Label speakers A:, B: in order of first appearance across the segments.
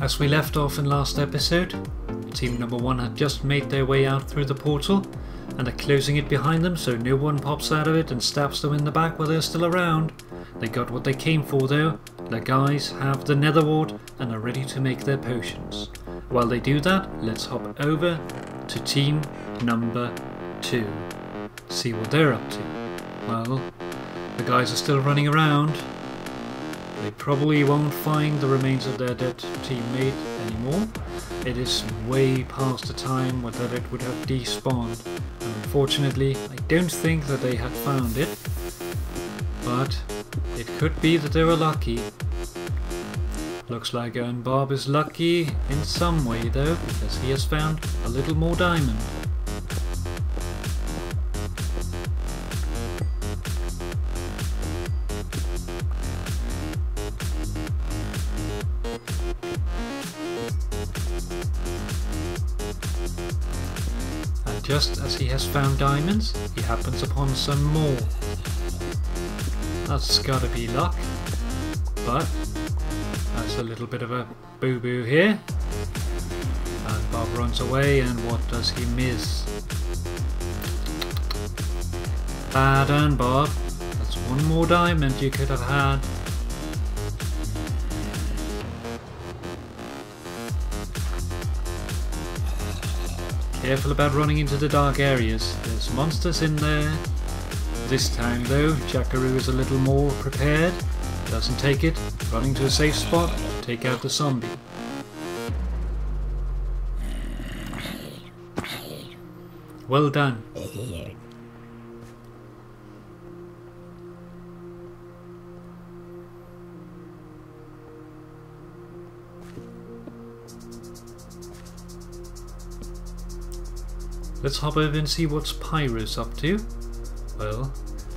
A: As we left off in last episode, team number 1 had just made their way out through the portal and are closing it behind them so no one pops out of it and stabs them in the back while they're still around. They got what they came for though. The guys have the nether wart and are ready to make their potions. While they do that, let's hop over to team number 2. See what they're up to. Well, the guys are still running around. They probably won't find the remains of their dead teammate anymore. It is way past the time that it would have despawned. And unfortunately, I don't think that they had found it. But it could be that they were lucky. Looks like Bapp is lucky in some way though, because he has found a little more diamond. Just as he has found diamonds, he happens upon some more. That's gotta be luck, but that's a little bit of a boo-boo here. And Bapp runs away, and what does he miss? Bad done, Bapp. That's one more diamond you could have had. Careful about running into the dark areas, there's monsters in there. This time though, Jackarou is a little more prepared, doesn't take it, running to a safe spot, take out the zombie. Well done. Let's hop over and see what's Pyro's up to. Well,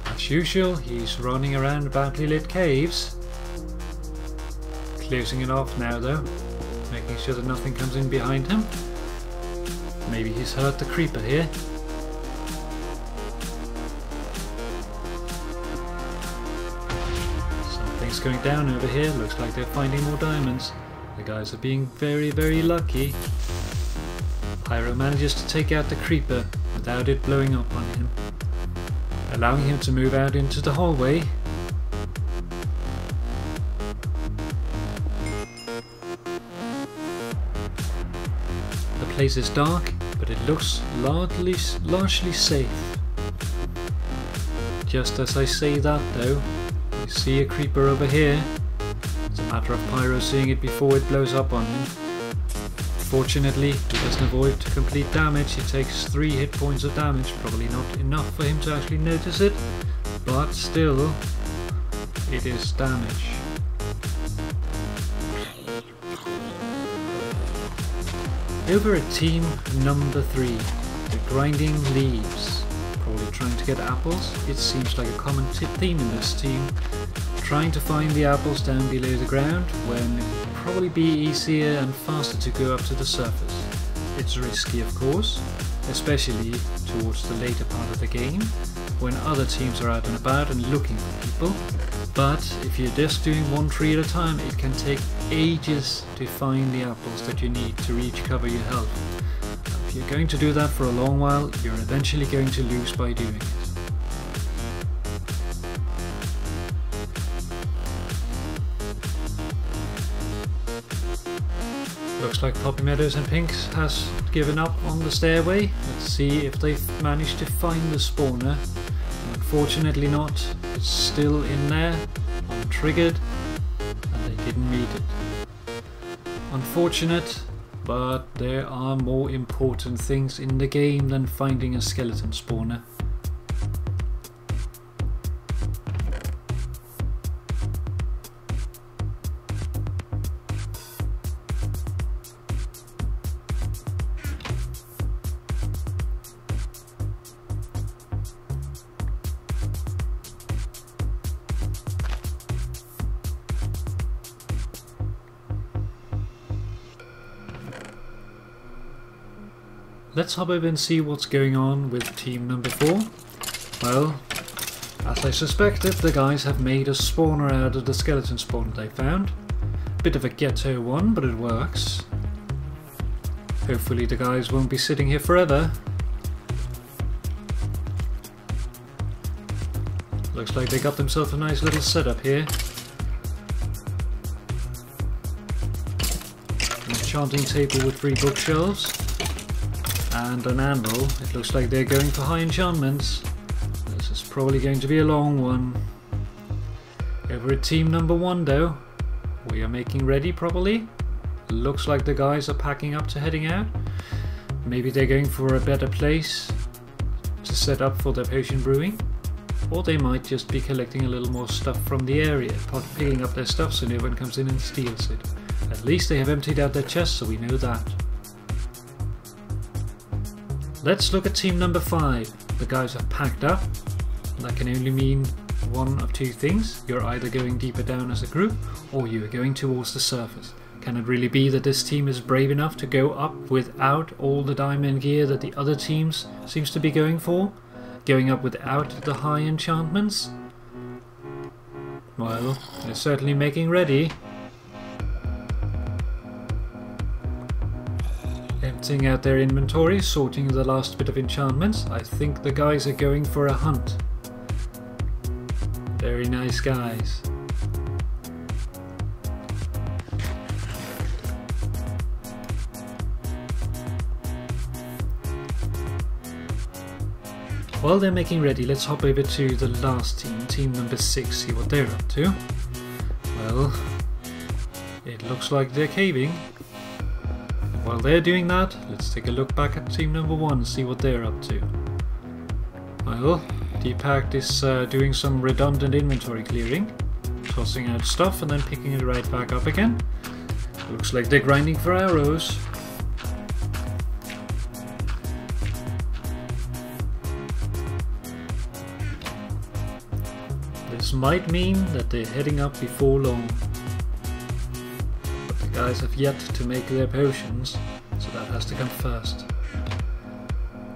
A: as usual, he's running around badly lit caves. Closing it off now though, making sure that nothing comes in behind him. Maybe he's heard the creeper here. Something's going down over here, looks like they're finding more diamonds. The guys are being very, very lucky. Pyro manages to take out the creeper without it blowing up on him, allowing him to move out into the hallway. The place is dark, but it looks largely safe. Just as I say that though, we see a creeper over here. It's a matter of Pyro seeing it before it blows up on him. Fortunately, he doesn't avoid complete damage. He takes 3 hit points of damage, probably not enough for him to actually notice it, but still, it is damage. Over at team number 3, the grinding leaves. Probably trying to get apples. It seems like a common theme in this team. Trying to find the apples down below the ground when it would probably be easier and faster to go up to the surface. It's risky of course, especially towards the later part of the game when other teams are out and about and looking for people, but if you're just doing one tree at a time it can take ages to find the apples that you need to recover your health. If you're going to do that for a long while, you're eventually going to lose by doing it. Looks like Poppymeadows and Pinks has given up on the stairway. Let's see if they've managed to find the spawner. Unfortunately not. It's still in there, untriggered, and they didn't meet it. Unfortunate, but there are more important things in the game than finding a skeleton spawner. Let's hop over and see what's going on with team number 4. Well, as I suspected, the guys have made a spawner out of the skeleton spawner they found. Bit of a ghetto one, but it works. Hopefully the guys won't be sitting here forever. Looks like they got themselves a nice little setup here. An enchanting table with 3 bookshelves. And an anvil. It looks like they're going for high enchantments. This is probably going to be a long one. Over at team number 1 though. We are making ready probably. Looks like the guys are packing up to heading out. Maybe they're going for a better place to set up for their potion brewing. Or they might just be collecting a little more stuff from the area, picking up their stuff so no one comes in and steals it. At least they have emptied out their chests, so we know that. Let's look at team number 5. The guys have packed up. That can only mean one of 2 things. You're either going deeper down as a group, or you are going towards the surface. Can it really be that this team is brave enough to go up without all the diamond gear that the other teams seems to be going for? Going up without the high enchantments? Well, they're certainly making ready. Emptying out their inventory, sorting the last bit of enchantments. I think the guys are going for a hunt. Very nice guys. While they're making ready, let's hop over to the last team, team number 6, see what they're up to. Well, it looks like they're caving. While they're doing that, let's take a look back at team number 1, see what they're up to. Well, Deepak is doing some redundant inventory clearing, tossing out stuff and then picking it right back up again. Looks like they're grinding for arrows. This might mean that they're heading up before long. But the guys have yet to make their potions, so that has to come first.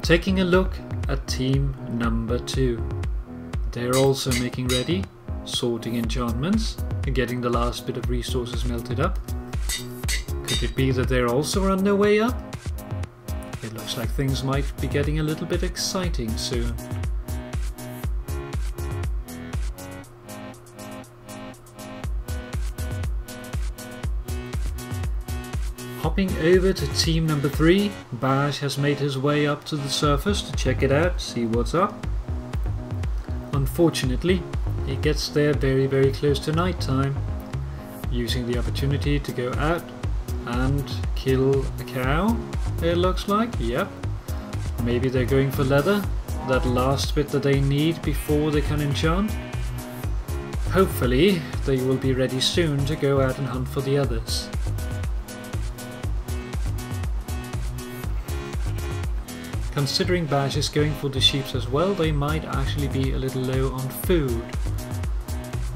A: Taking a look at team number 2. They're also making ready, sorting enchantments, and getting the last bit of resources melted up. Could it be that they're also on their way up? It looks like things might be getting a little bit exciting soon. Hopping over to team number 3, Bash has made his way up to the surface to check it out, see what's up. Unfortunately, he gets there very close to night time, using the opportunity to go out and kill a cow, it looks like. Yep. Maybe they're going for leather, that last bit that they need before they can enchant. Hopefully they will be ready soon to go out and hunt for the others. Considering Bash is going for the sheep as well, they might actually be a little low on food.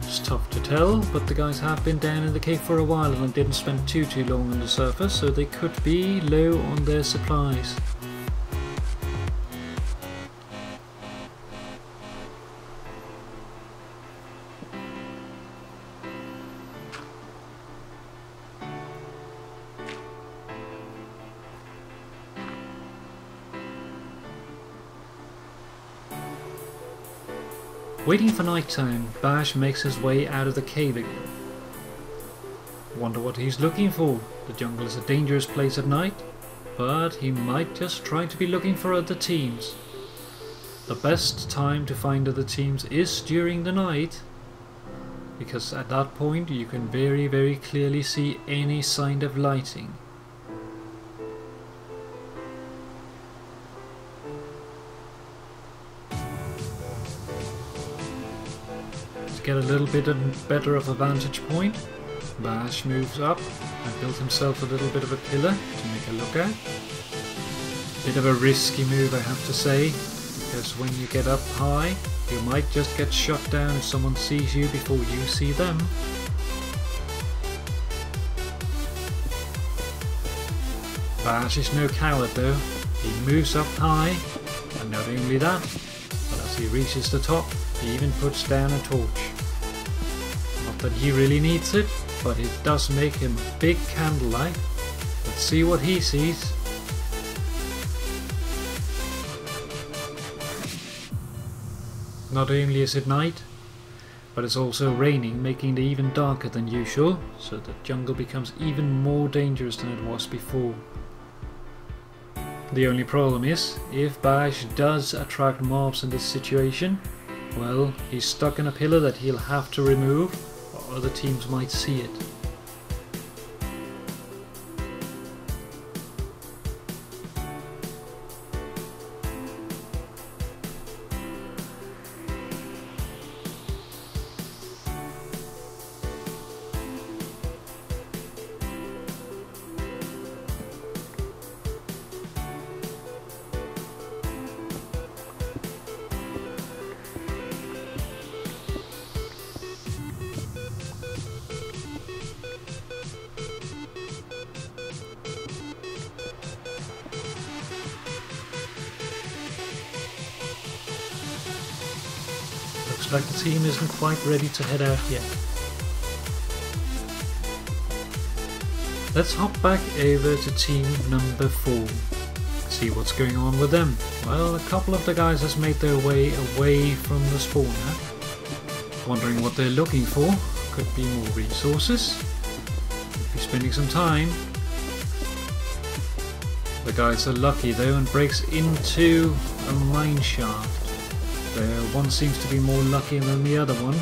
A: It's tough to tell, but the guys have been down in the cave for a while and didn't spend too long on the surface, so they could be low on their supplies. Waiting for night time, Bash makes his way out of the cave again. Wonder what he's looking for. The jungle is a dangerous place at night, but he might just try to be looking for other teams. The best time to find other teams is during the night, because at that point you can very clearly see any sign of lighting. Get a little bit better of a vantage point, Bash moves up and builds himself a little bit of a pillar to make a look at. Bit of a risky move, I have to say, because when you get up high you might just get shot down if someone sees you before you see them. Bash is no coward though, he moves up high, and not only that, but as he reaches the top he even puts down a torch. that he really needs it, but it does make him a big candlelight. Let's see what he sees. Not only is it night, but it's also raining, making it even darker than usual, so the jungle becomes even more dangerous than it was before. The only problem is, if Bash does attract mobs in this situation, well, he's stuck in a pillar that he'll have to remove, or other teams might see it. Looks like the team isn't quite ready to head out yet. Let's hop back over to team number 4. See what's going on with them. Well, a couple of the guys has made their way away from the spawner. Wondering what they're looking for. Could be more resources. Could be spending some time. The guys are lucky though and breaks into a mine shaft. One seems to be more lucky than the other one.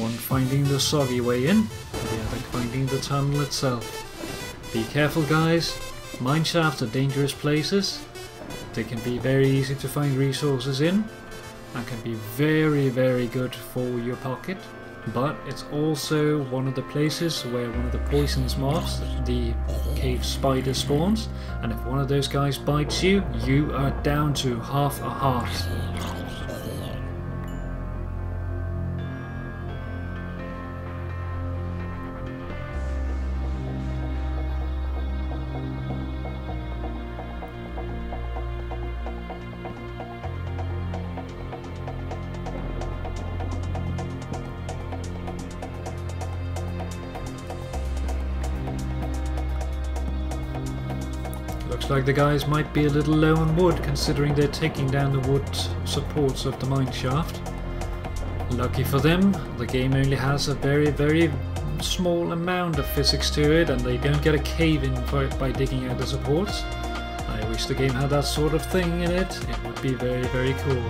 A: One finding the soggy way in, the other finding the tunnel itself. Be careful guys, mine shafts are dangerous places. They can be very easy to find resources in and can be very, very good for your pocket. But it's also one of the places where one of the poisonous mobs, the cave spider, spawns, and if one of those guys bites you, you are down to half a heart. Looks like the guys might be a little low on wood considering they're taking down the wood supports of the mine shaft. Lucky for them, the game only has a very, very small amount of physics to it and they don't get a cave in for it by digging out the supports. I wish the game had that sort of thing in it. It would be very, very cool.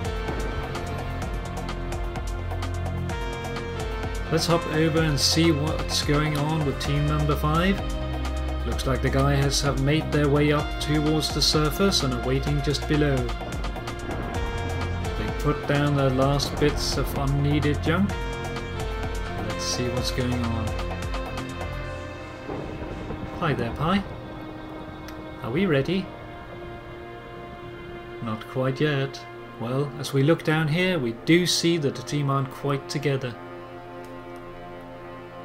A: Let's hop over and see what's going on with team number 5. Looks like the guys have made their way up towards the surface and are waiting just below. They put down their last bits of unneeded junk. Let's see what's going on. Hi there, Pi. Are we ready? Not quite yet. Well, as we look down here, we do see that the team aren't quite together.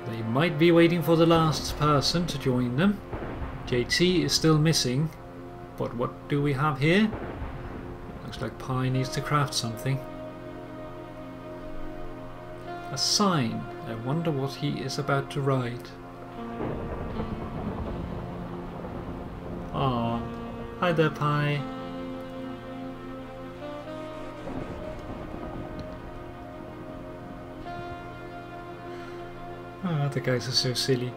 A: They might be waiting for the last person to join them. JT is still missing, but what do we have here? Looks like Pi needs to craft something. A sign. I wonder what he is about to write. Aw, hi there, Pi. Ah, the guys are so silly.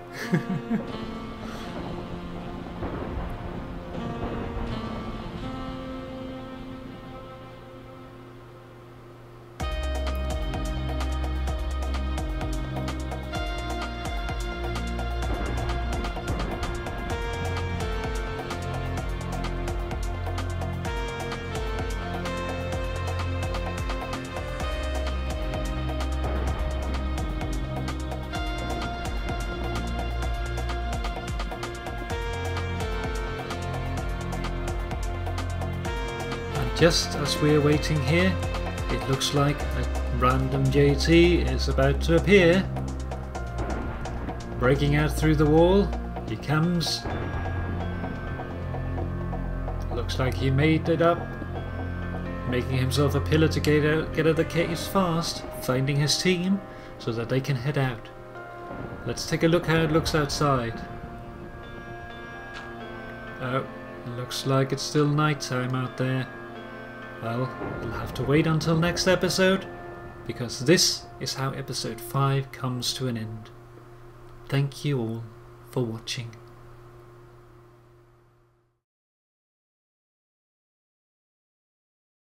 A: Just as we're waiting here, it looks like a random JT is about to appear. Breaking out through the wall, he comes. Looks like he made it up, making himself a pillar to get out of the caves fast, finding his team so that they can head out. Let's take a look how it looks outside. Oh, it looks like it's still night time out there. Well, we'll have to wait until next episode, because this is how episode 5 comes to an end. Thank you all for watching.